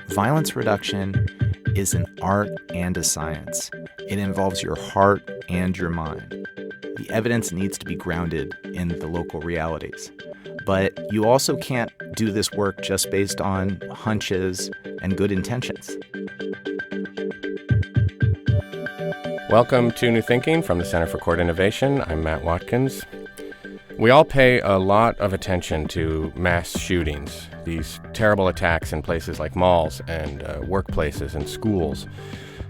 Violence reduction is an art and a science. It involves your heart and your mind. The evidence needs to be grounded in the local realities. But you also can't do this work just based on hunches and good intentions. Welcome to New Thinking from the Center for Court Innovation. I'm Matt Watkins. We all pay a lot of attention to mass shootings, these terrible attacks in places like malls and workplaces and schools.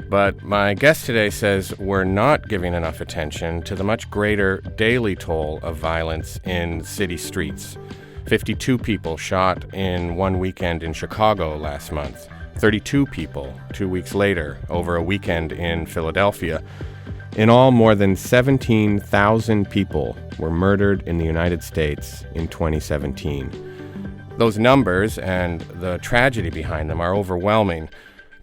But my guest today says we're not giving enough attention to the much greater daily toll of violence in city streets. 52 people shot in one weekend in Chicago last month. 32 people 2 weeks later over a weekend in Philadelphia. In all, more than 17,000 people were murdered in the United States in 2017. Those numbers and the tragedy behind them are overwhelming,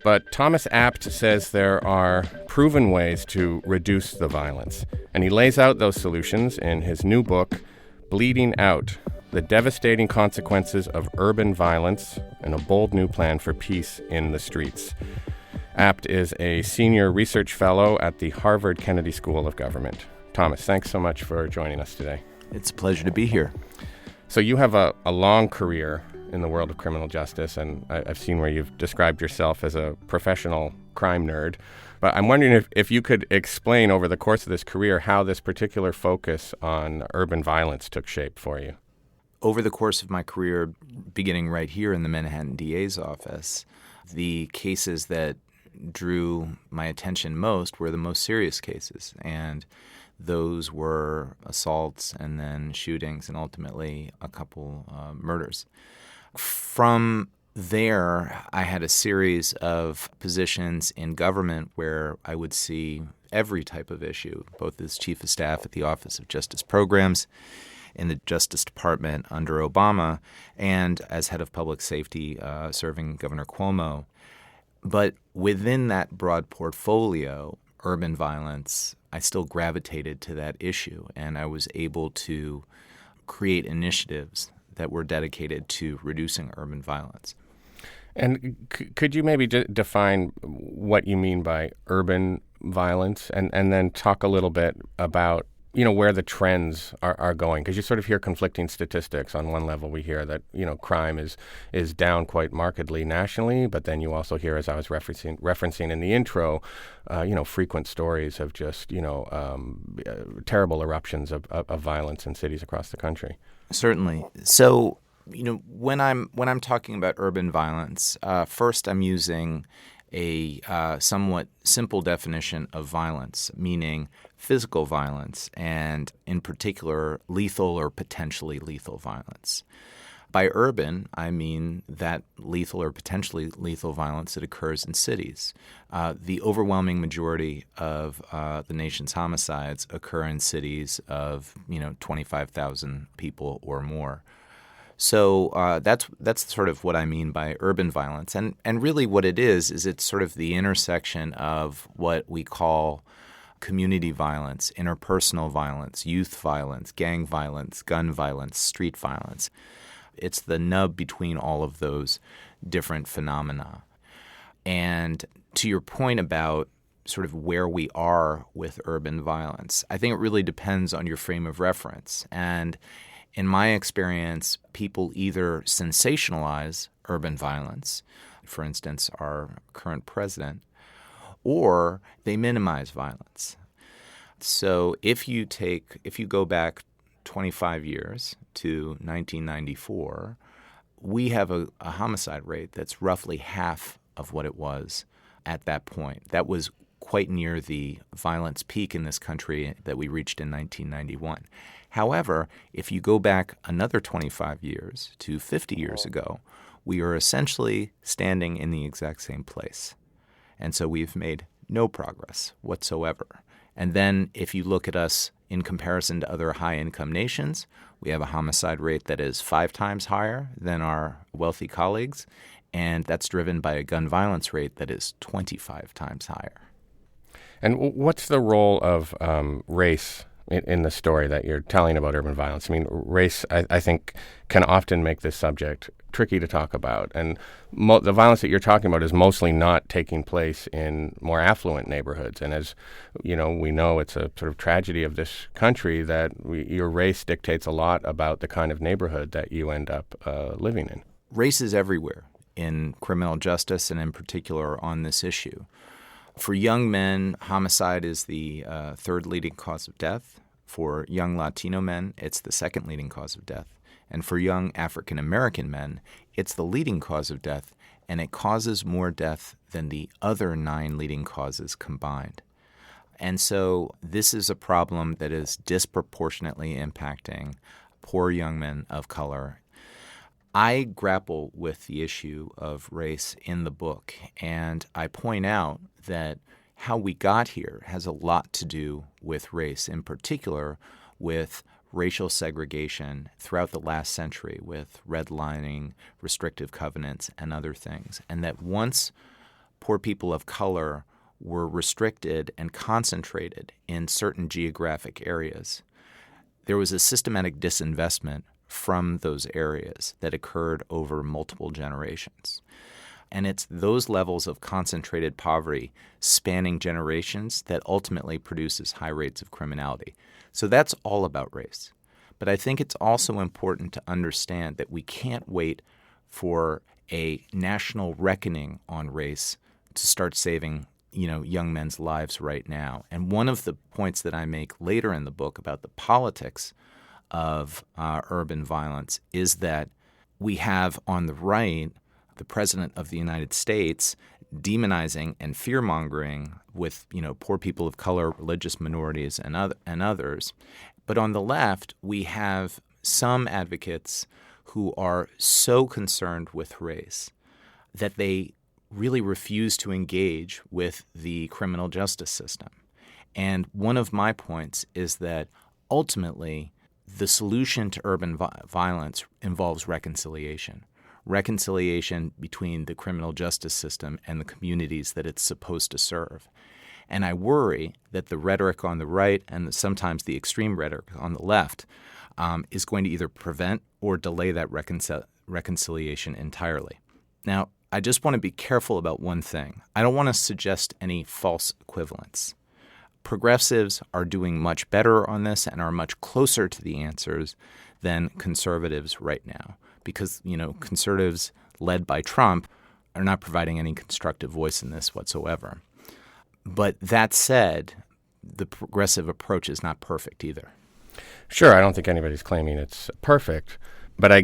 but Thomas Abt says there are proven ways to reduce the violence, and he lays out those solutions in his new book, Bleeding Out: The Devastating Consequences of Urban Violence and a Bold New Plan for Peace in the Streets. Abt is a senior research fellow at the Harvard Kennedy School of Government. Thomas, thanks so much for joining us today. It's a pleasure to be here. So you have a long career in the world of criminal justice, and I've seen where you've described yourself as a professional crime nerd. But I'm wondering if you could explain over the course of this career how this particular focus on urban violence took shape for you. Over the course of my career, beginning right here in the Manhattan DA's office, the cases that drew my attention most were the most serious cases, and those were assaults and then shootings and ultimately a couple murders. From there, I had a series of positions in government where I would see every type of issue, both as chief of staff at the Office of Justice Programs in the Justice Department under Obama and as head of public safety serving Governor Cuomo. But within that broad portfolio, urban violence, I still gravitated to that issue, and I was able to create initiatives that were dedicated to reducing urban violence. And could you maybe define what you mean by urban violence and then talk a little bit about where the trends are going? Because you sort of hear conflicting statistics. On one level, we hear that, crime is down quite markedly nationally, but then you also hear, as I was referencing in the intro, frequent stories of just, terrible eruptions of violence in cities across the country. Certainly. So, when I'm talking about urban violence, first I'm using a somewhat simple definition of violence, meaning physical violence, and in particular, lethal or potentially lethal violence. By urban, I mean that lethal or potentially lethal violence that occurs in cities. The overwhelming majority of the nation's homicides occur in cities of 25,000 people or more. So that's sort of what I mean by urban violence. And really what it is it's sort of the intersection of what we call community violence, interpersonal violence, youth violence, gang violence, gun violence, street violence. It's the nub between all of those different phenomena. And to your point about sort of where we are with urban violence, I think it really depends on your frame of reference. And in my experience, people either sensationalize urban violence, for instance, our current president, or they minimize violence. So if you go back 25 years to 1994, we have a homicide rate that's roughly half of what it was at that point. That was quite near the violence peak in this country that we reached in 1991. However, if you go back another 25 years to 50 years ago, we are essentially standing in the exact same place. And so we've made no progress whatsoever. And then if you look at us in comparison to other high-income nations, we have a homicide rate that is 5 times higher than our wealthy colleagues, and that's driven by a gun violence rate that is 25 times higher. And what's the role of race in the story that you're telling about urban violence. I mean, race, I think, can often make this subject tricky to talk about. And the violence that you're talking about is mostly not taking place in more affluent neighborhoods. And as we know it's a sort of tragedy of this country that your race dictates a lot about the kind of neighborhood that you end up living in. Race is everywhere in criminal justice, and in particular on this issue. For young men, homicide is the third leading cause of death. For young Latino men, it's the second leading cause of death. And for young African American men, it's the leading cause of death, and it causes more death than the other 9 leading causes combined. And so this is a problem that is disproportionately impacting poor young men of color. I grapple with the issue of race in the book, and I point out that how we got here has a lot to do with race, in particular with racial segregation throughout the last century with redlining, restrictive covenants, and other things. And that once poor people of color were restricted and concentrated in certain geographic areas, there was a systematic disinvestment from those areas that occurred over multiple generations. And it's those levels of concentrated poverty spanning generations that ultimately produces high rates of criminality. So that's all about race. But I think it's also important to understand that we can't wait for a national reckoning on race to start saving, young men's lives right now. And one of the points that I make later in the book about the politics of urban violence is that we have on the right the President of the United States demonizing and fear-mongering with poor people of color, religious minorities, and others. But on the left, we have some advocates who are so concerned with race that they really refuse to engage with the criminal justice system. And one of my points is that ultimately the solution to urban violence involves reconciliation between the criminal justice system and the communities that it's supposed to serve. And I worry that the rhetoric on the right and sometimes the extreme rhetoric on the left is going to either prevent or delay that reconciliation entirely. Now, I just want to be careful about one thing. I don't want to suggest any false equivalence. Progressives are doing much better on this and are much closer to the answers than conservatives right now because, conservatives led by Trump are not providing any constructive voice in this whatsoever. But that said, the progressive approach is not perfect either. Sure, I don't think anybody's claiming it's perfect. But I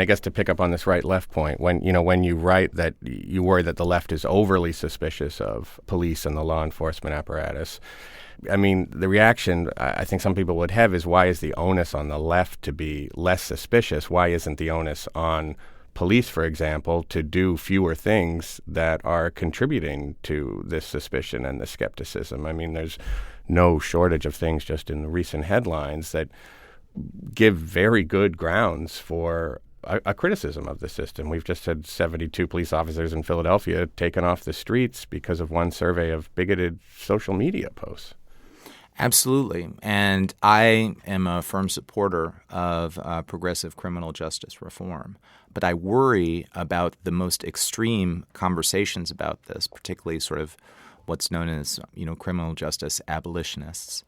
guess to pick up on this right-left point, when you write that you worry that the left is overly suspicious of police and the law enforcement apparatus, I mean, the reaction I think some people would have is, why is the onus on the left to be less suspicious? Why isn't the onus on police, for example, to do fewer things that are contributing to this suspicion and the skepticism? I mean, there's no shortage of things just in the recent headlines that give very good grounds for a criticism of the system. We've just had 72 police officers in Philadelphia taken off the streets because of one survey of bigoted social media posts. Absolutely. And I am a firm supporter of progressive criminal justice reform. But I worry about the most extreme conversations about this, particularly sort of what's known as, criminal justice abolitionists,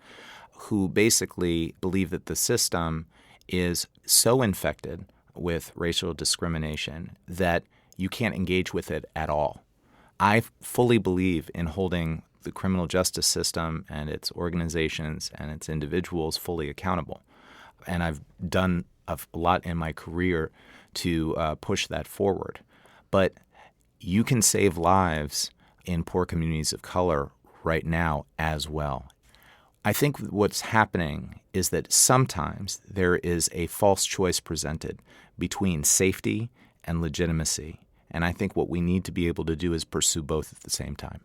who basically believe that the system is so infected with racial discrimination that you can't engage with it at all. I fully believe in holding the criminal justice system and its organizations and its individuals fully accountable. And I've done a lot in my career to push that forward. But you can save lives in poor communities of color right now as well. I think what's happening is that sometimes there is a false choice presented between safety and legitimacy. And I think what we need to be able to do is pursue both at the same time.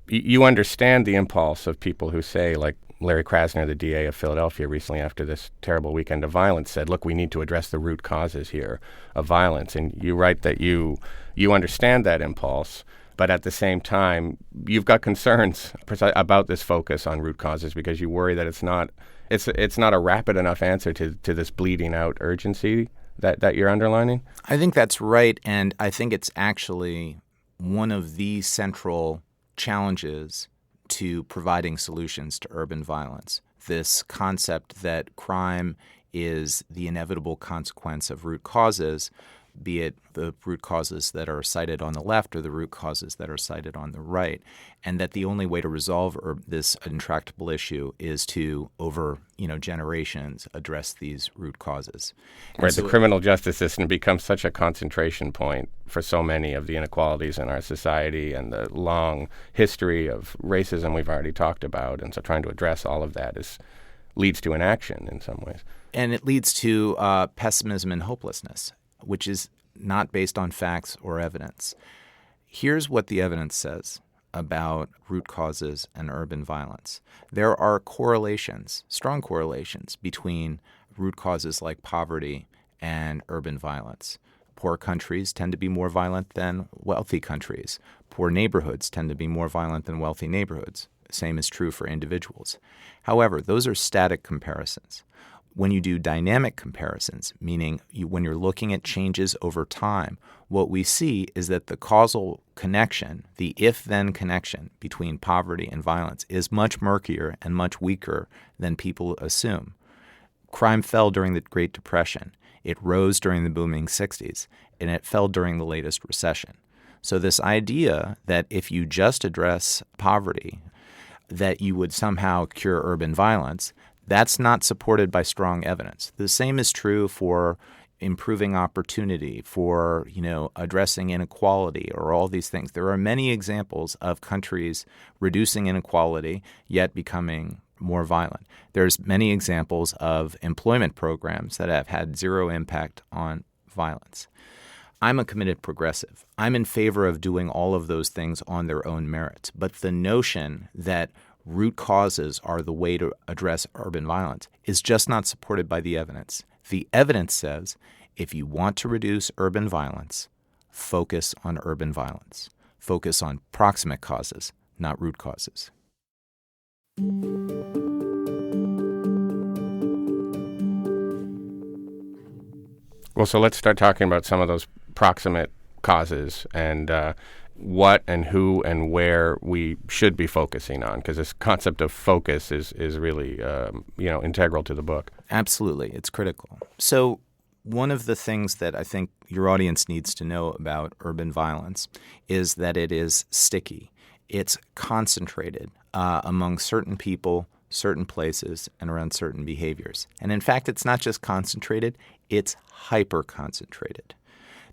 You understand the impulse of people who say, like Larry Krasner, the DA of Philadelphia, recently after this terrible weekend of violence said, look, we need to address the root causes here of violence. And you write that you understand that impulse, but at the same time, you've got concerns about this focus on root causes because you worry that it's not it's not a rapid enough answer to this bleeding out urgency that you're underlining? I think that's right, and I think it's actually one of the central challenges to providing solutions to urban violence. This concept that crime is the inevitable consequence of root causes, be it the root causes that are cited on the left or the root causes that are cited on the right, and that the only way to resolve this intractable issue is to, over generations, address these root causes. Right, so the criminal justice system becomes such a concentration point for so many of the inequalities in our society and the long history of racism we've already talked about, and so trying to address all of that leads to inaction in some ways. And it leads to pessimism and hopelessness, which is not based on facts or evidence. Here's what the evidence says about root causes and urban violence. There are correlations, strong correlations, between root causes like poverty and urban violence. Poor countries tend to be more violent than wealthy countries. Poor neighborhoods tend to be more violent than wealthy neighborhoods. Same is true for individuals. However, those are static comparisons. When you do dynamic comparisons, meaning when you're looking at changes over time, what we see is that the causal connection, the if-then connection between poverty and violence is much murkier and much weaker than people assume. Crime fell during the Great Depression. It rose during the booming 60s, and it fell during the latest recession. So this idea that if you just address poverty, that you would somehow cure urban violence, that's not supported by strong evidence. The same is true for improving opportunity, for addressing inequality, or all these things. There are many examples of countries reducing inequality yet becoming more violent. There's many examples of employment programs that have had zero impact on violence. I'm a committed progressive. I'm in favor of doing all of those things on their own merits. But the notion that root causes are the way to address urban violence is just not supported by the evidence. The evidence says if you want to reduce urban violence, focus on urban violence. Focus on proximate causes, not root causes. Well, so let's start talking about some of those proximate causes and what and who and where we should be focusing on, because this concept of focus is really integral to the book. Absolutely. It's critical. So one of the things that I think your audience needs to know about urban violence is that it is sticky. It's concentrated among certain people, certain places, and around certain behaviors. And in fact, it's not just concentrated, it's hyper-concentrated.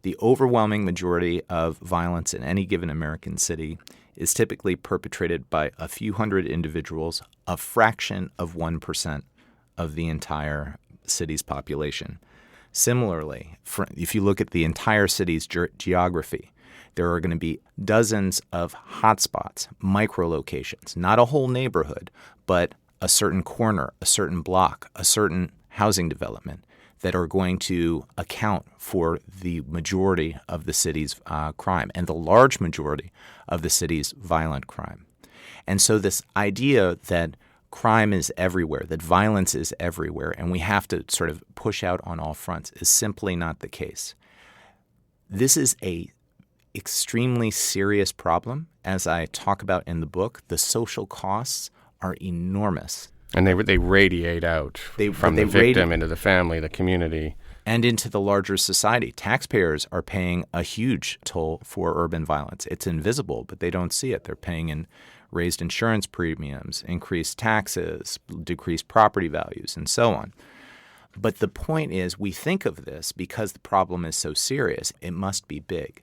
The overwhelming majority of violence in any given American city is typically perpetrated by a few hundred individuals, a fraction of 1% of the entire city's population. Similarly, if you look at the entire city's geography, there are going to be dozens of hotspots, micro-locations, not a whole neighborhood, but a certain corner, a certain block, a certain housing development that are going to account for the majority of the city's crime and the large majority of the city's violent crime. And so this idea that crime is everywhere, that violence is everywhere, and we have to sort of push out on all fronts is simply not the case. This is a extremely serious problem. As I talk about in the book, the social costs are enormous. And they radiate out from the victim into the family, the community. And into the larger society. Taxpayers are paying a huge toll for urban violence. It's invisible, but they don't see it. They're paying in raised insurance premiums, increased taxes, decreased property values, and so on. But the point is, we think of this because the problem is so serious, it must be big.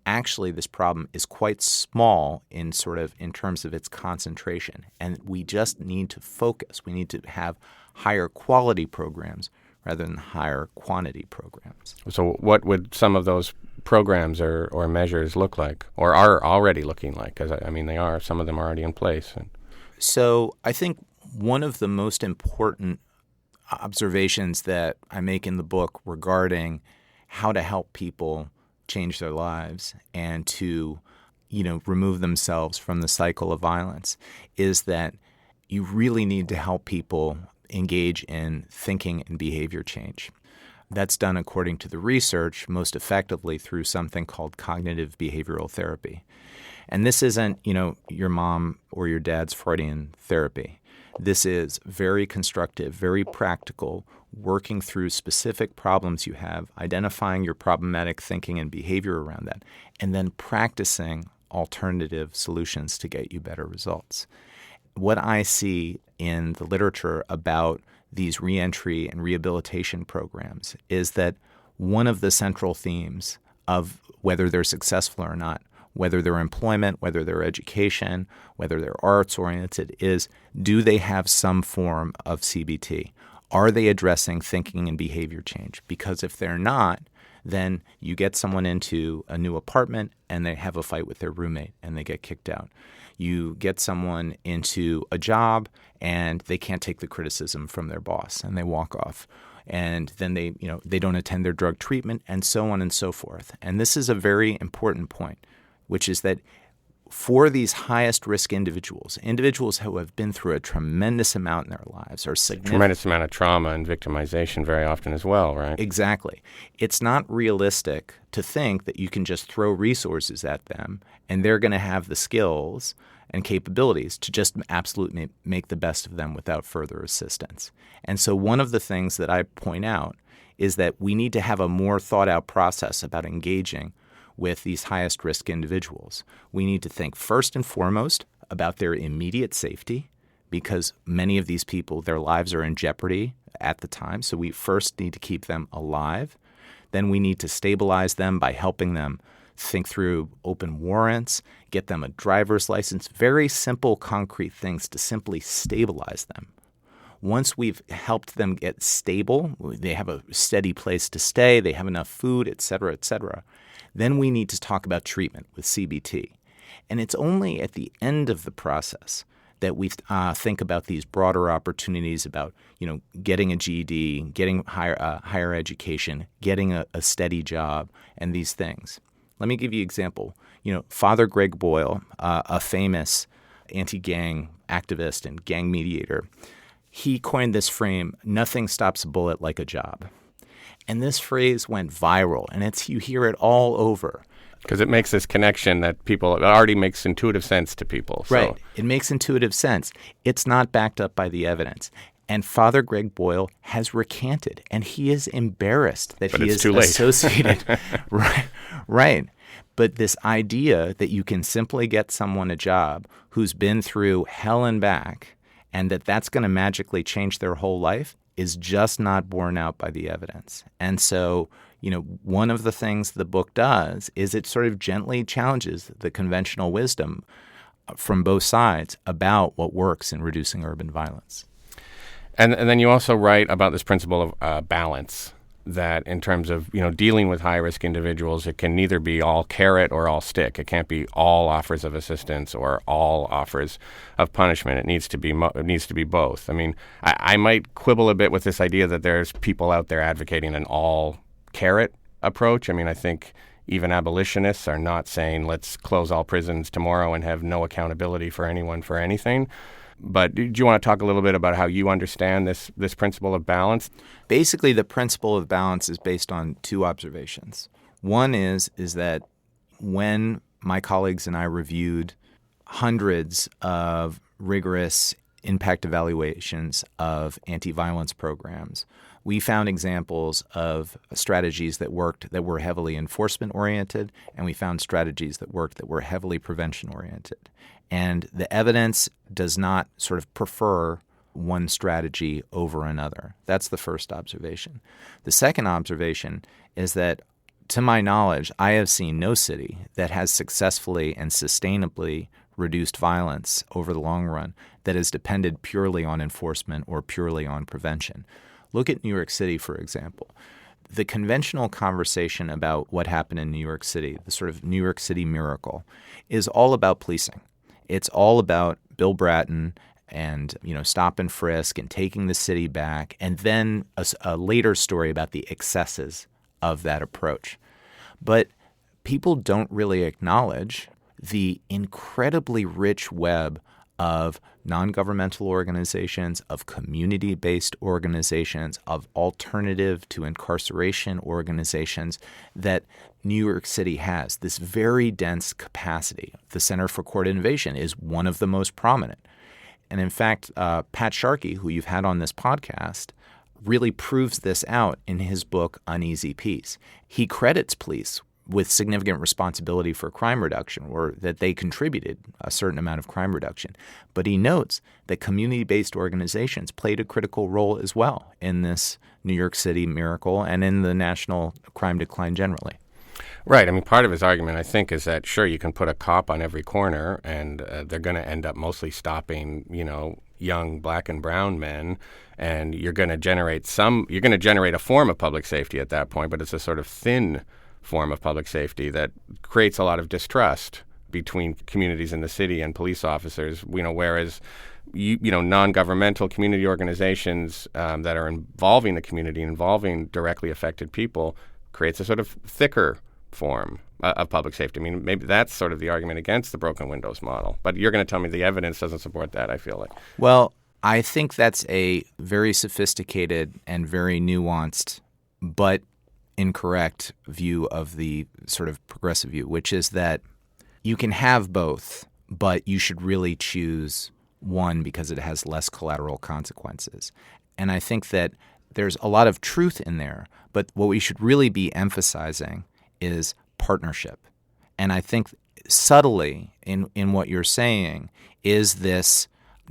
Actually, this problem is quite small in terms of its concentration, and we just need to focus. We need to have higher quality programs rather than higher quantity programs. So what would some of those programs or measures look like, or are already looking like? Because, they are. Some of them are already in place. So I think one of the most important observations that I make in the book regarding how to help people change their lives and to, remove themselves from the cycle of violence is that you really need to help people engage in thinking and behavior change. That's done, according to the research, most effectively through something called cognitive behavioral therapy. And this isn't, your mom or your dad's Freudian therapy. This is very constructive, very practical, working through specific problems you have, identifying your problematic thinking and behavior around that, and then practicing alternative solutions to get you better results. What I see in the literature about these reentry and rehabilitation programs is that one of the central themes of whether they're successful or not, whether they're employment, whether they're education, whether they're arts-oriented, is do they have some form of CBT? Are they addressing thinking and behavior change? Because if they're not, then you get someone into a new apartment and they have a fight with their roommate and they get kicked out. You get someone into a job and they can't take the criticism from their boss and they walk off. And then they don't attend their drug treatment, and so on and so forth. And this is a very important point, which is that for these highest risk individuals who have been through a tremendous amount in their lives, or significant tremendous amount of trauma and victimization very often as well, right? Exactly. It's not realistic to think that you can just throw resources at them and they're going to have the skills and capabilities to just absolutely make the best of them without further assistance. And so one of the things that I point out is that we need to have a more thought-out process about engaging with these highest risk individuals. We need to think first and foremost about their immediate safety, because many of these people, their lives are in jeopardy at the time. So we first need to keep them alive. Then we need to stabilize them by helping them think through open warrants, get them a driver's license, very simple, concrete things to simply stabilize them. Once we've helped them get stable, they have a steady place to stay, they have enough food, et cetera, then we need to talk about treatment with CBT. And it's only at the end of the process that we think about these broader opportunities about, getting a GED, getting higher education, getting a steady job, and these things. Let me give you an example. Father Greg Boyle, a famous anti-gang activist and gang mediator, he coined this frame, "Nothing stops a bullet like a job." And this phrase went viral, and you hear it all over. Because it makes this connection that it already makes intuitive sense to people. So. Right. It makes intuitive sense. It's not backed up by the evidence. And Father Greg Boyle has recanted, and he is embarrassed that he is associated. Right. But this idea that you can simply get someone a job who's been through hell and back, and that's going to magically change their whole life, is just not borne out by the evidence. And so, one of the things the book does is it sort of gently challenges the conventional wisdom from both sides about what works in reducing urban violence. And then you also write about this principle of balance, that in terms of, dealing with high-risk individuals, it can neither be all carrot or all stick. It can't be all offers of assistance or all offers of punishment. It needs to be both. I mean, I might quibble a bit with this idea that there's people out there advocating an all carrot approach. I mean, I think even abolitionists are not saying let's close all prisons tomorrow and have no accountability for anyone for anything. But do you want to talk a little bit about how you understand this principle of balance? Basically, the principle of balance is based on two observations. One is that when my colleagues and I reviewed hundreds of rigorous impact evaluations of anti-violence programs, we found examples of strategies that worked that were heavily enforcement-oriented, and we found strategies that worked that were heavily prevention-oriented. And the evidence does not sort of prefer one strategy over another. That's the first observation. The second observation is that, to my knowledge, I have seen no city that has successfully and sustainably reduced violence over the long run that has depended purely on enforcement or purely on prevention. Look at New York City, for example. The conventional conversation about what happened in New York City, the sort of New York City miracle, is all about policing. It's all about Bill Bratton and, stop and frisk and taking the city back, and then a later story about the excesses of that approach. But people don't really acknowledge the incredibly rich web of non-governmental organizations, of community-based organizations, of alternative to incarceration organizations that New York City has, this very dense capacity. The Center for Court Innovation is one of the most prominent. And in fact, Pat Sharkey, who you've had on this podcast, really proves this out in his book, Uneasy Peace. He credits police with significant responsibility for crime reduction, or that they contributed a certain amount of crime reduction. But he notes that community-based organizations played a critical role as well in this New York City miracle and in the national crime decline generally. Right. I mean, part of his argument, I think, is that, sure, you can put a cop on every corner and they're going to end up mostly stopping, young black and brown men, and you're going to generate a form of public safety at that point, but it's a sort of thin form of public safety that creates a lot of distrust between communities in the city and police officers, whereas non-governmental community organizations that are involving the community, involving directly affected people, creates a sort of thicker form of public safety. I mean, maybe that's sort of the argument against the broken windows model. But you're going to tell me the evidence doesn't support that, I feel like. Well, I think that's a very sophisticated and very nuanced but incorrect view of the sort of progressive view, which is that you can have both, but you should really choose one because it has less collateral consequences. And I think that there's a lot of truth in there, but what we should really be emphasizing is partnership. And I think subtly in what you're saying is this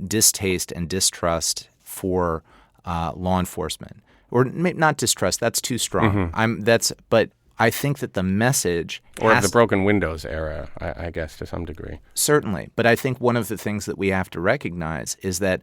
distaste and distrust for law enforcement. Or not distrust, that's too strong. But I think that the message of the broken windows era, I guess, to some degree. Certainly. But I think one of the things that we have to recognize is that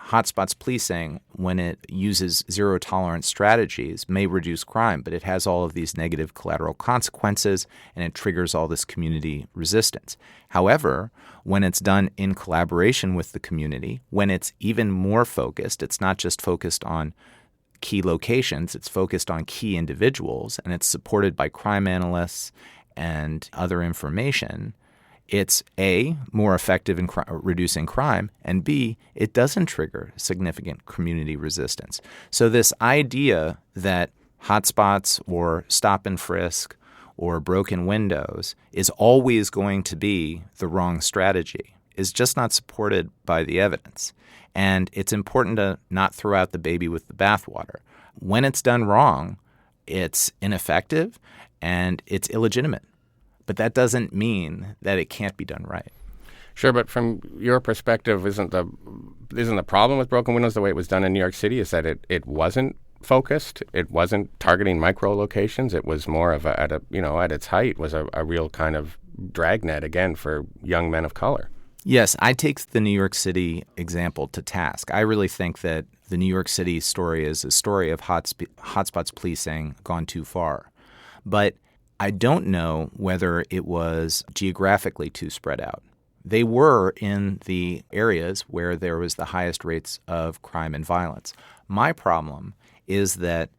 hotspots policing, when it uses zero-tolerance strategies, may reduce crime, but it has all of these negative collateral consequences, and it triggers all this community resistance. However, when it's done in collaboration with the community, when it's even more focused, it's not just focused on key locations, it's focused on key individuals, and it's supported by crime analysts and other information, it's A, more effective in reducing crime, and B, it doesn't trigger significant community resistance. So this idea that hotspots or stop and frisk or broken windows is always going to be the wrong strategy is just not supported by the evidence. And it's important to not throw out the baby with the bathwater. When it's done wrong, it's ineffective and it's illegitimate. But that doesn't mean that it can't be done right. Sure, but from your perspective, isn't the problem with broken windows the way it was done in New York City is that it wasn't focused, it wasn't targeting micro locations, it was more of at its height was a real kind of dragnet again for young men of color. Yes, I take the New York City example to task. I really think that the New York City story is a story of hotspots policing gone too far. But I don't know whether it was geographically too spread out. They were in the areas where there was the highest rates of crime and violence. My problem is that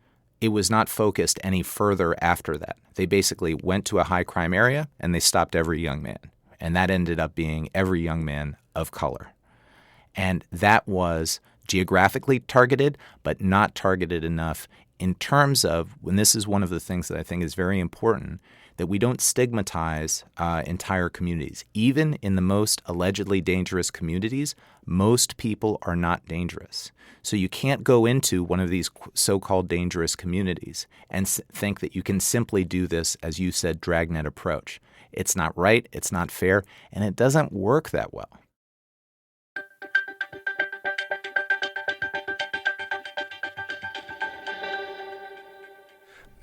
it was not focused any further after that. They basically went to a high crime area and they stopped every young man. And that ended up being every young man of color. And that was geographically targeted, but not targeted enough in terms of, when this is one of the things that I think is very important, that we don't stigmatize entire communities. Even in the most allegedly dangerous communities, most people are not dangerous. So you can't go into one of these so-called dangerous communities and think that you can simply do this, as you said, dragnet approach. It's not right, it's not fair, and it doesn't work that well.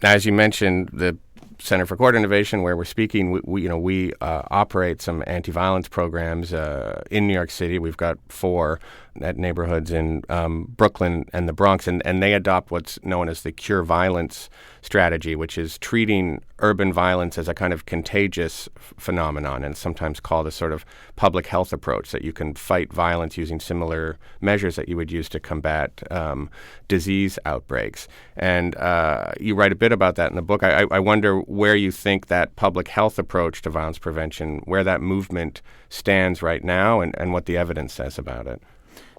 Now, as you mentioned, the Center for Court Innovation, where we're speaking, we operate some anti-violence programs in New York City. We've got 4 at neighborhoods in Brooklyn and the Bronx, and they adopt what's known as the cure violence strategy, which is treating urban violence as a kind of contagious phenomenon, and sometimes called a sort of public health approach, that you can fight violence using similar measures that you would use to combat disease outbreaks. And you write a bit about that in the book. I wonder where you think that public health approach to violence prevention, where that movement stands right now and what the evidence says about it.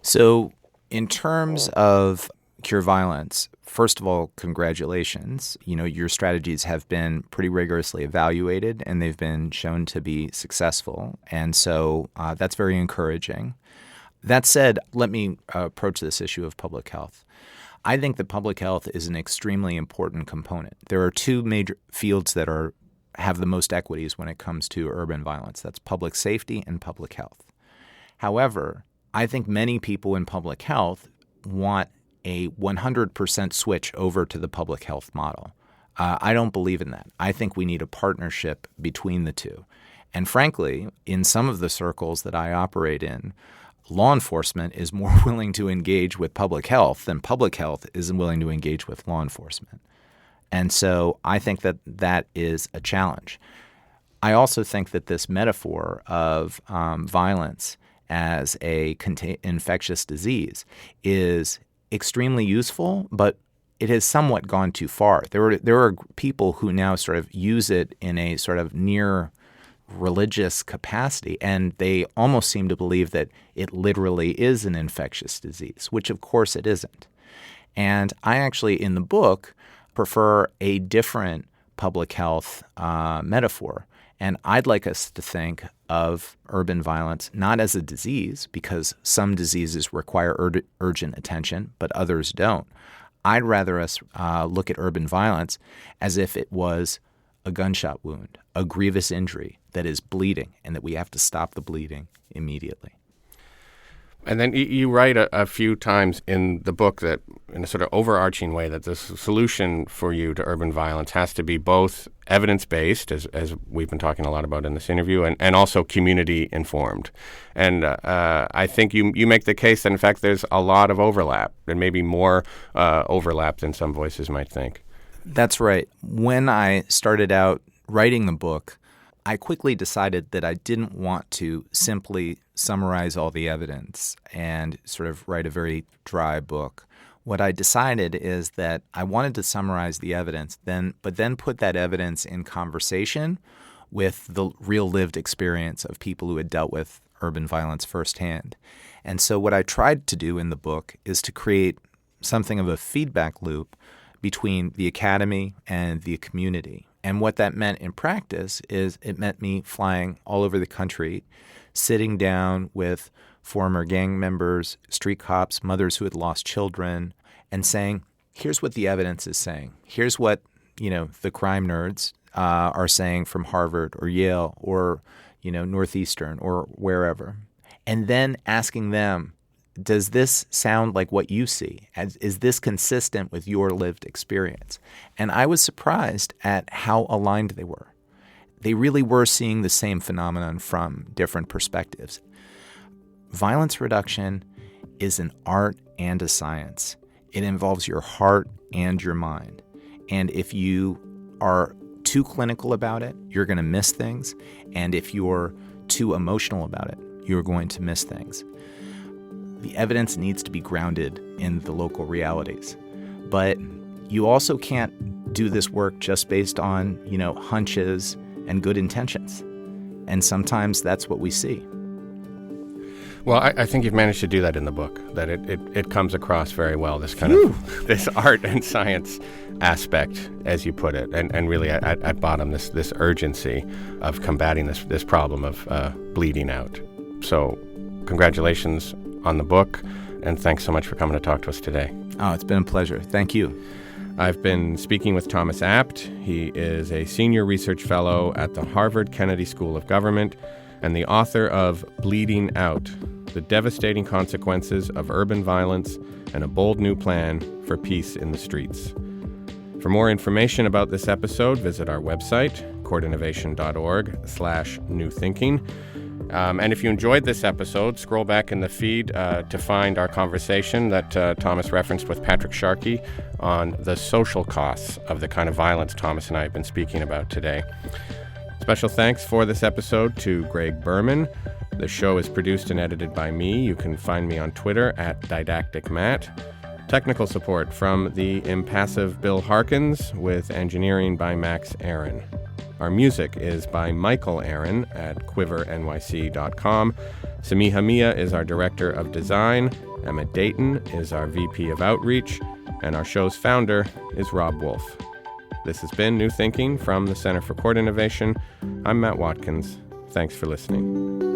So in terms of cure violence, first of all, congratulations. Your strategies have been pretty rigorously evaluated, and they've been shown to be successful. And so that's very encouraging. That said, let me approach this issue of public health. I think that public health is an extremely important component. There are two major fields that have the most equities when it comes to urban violence. That's public safety and public health. However, I think many people in public health want a 100% switch over to the public health model. I don't believe in that. I think we need a partnership between the two. And frankly, in some of the circles that I operate in, law enforcement is more willing to engage with public health than public health is willing to engage with law enforcement. And so I think that is a challenge. I also think that this metaphor of violence as a infectious disease is extremely useful, but it has somewhat gone too far. There are people who now sort of use it in a sort of near religious capacity, and they almost seem to believe that it literally is an infectious disease, which of course it isn't. And I actually, in the book, prefer a different public health metaphor. And I'd like us to think of urban violence not as a disease, because some diseases require urgent attention, but others don't. I'd rather us look at urban violence as if it was a gunshot wound, a grievous injury that is bleeding, and that we have to stop the bleeding immediately. And then you write a few times in the book that, in a sort of overarching way, that the solution for you to urban violence has to be both evidence-based, as we've been talking a lot about in this interview, and also community-informed. And I think you make the case that, in fact, there's a lot of overlap, and maybe more overlap than some voices might think. That's right. When I started out writing the book, I quickly decided that I didn't want to simply summarize all the evidence and sort of write a very dry book. What I decided is that I wanted to summarize the evidence, but then put that evidence in conversation with the real lived experience of people who had dealt with urban violence firsthand. And so what I tried to do in the book is to create something of a feedback loop between the academy and the community. And what that meant in practice is it meant me flying all over the country, sitting down with former gang members, street cops, mothers who had lost children, and saying, here's what the evidence is saying. Here's what, the crime nerds are saying from Harvard or Yale or, Northeastern or wherever. And then asking them, does this sound like what you see? Is this consistent with your lived experience? And I was surprised at how aligned they were. They really were seeing the same phenomenon from different perspectives. Violence reduction is an art and a science. It involves your heart and your mind. And if you are too clinical about it, you're going to miss things. And if you're too emotional about it, you're going to miss things. The evidence needs to be grounded in the local realities. But you also can't do this work just based on, hunches and good intentions. And sometimes that's what we see. Well, I think you've managed to do that in the book, that it comes across very well, this kind of this art and science aspect, as you put it, and really at bottom this urgency of combating this problem of bleeding out. So congratulations on the book, and thanks so much for coming to talk to us today. Oh, it's been a pleasure. Thank you. I've been speaking with Thomas Abt. He is a senior research fellow at the Harvard Kennedy School of Government and the author of Bleeding Out: The Devastating Consequences of Urban Violence and a Bold New Plan for Peace in the Streets. For more information about this episode, visit our website, courtinnovation.org/newthinking. And if you enjoyed this episode, scroll back in the feed to find our conversation that Thomas referenced with Patrick Sharkey on the social costs of the kind of violence Thomas and I have been speaking about today. Special thanks for this episode to Greg Berman. The show is produced and edited by me. You can find me on Twitter @DidacticMatt. Technical support from the impassive Bill Harkins, with engineering by Max Aaron. Our music is by Michael Aaron at quivernyc.com. Samiha Mia is our Director of Design. Emma Dayton is our VP of Outreach. And our show's founder is Rob Wolf. This has been New Thinking from the Center for Court Innovation. I'm Matt Watkins. Thanks for listening.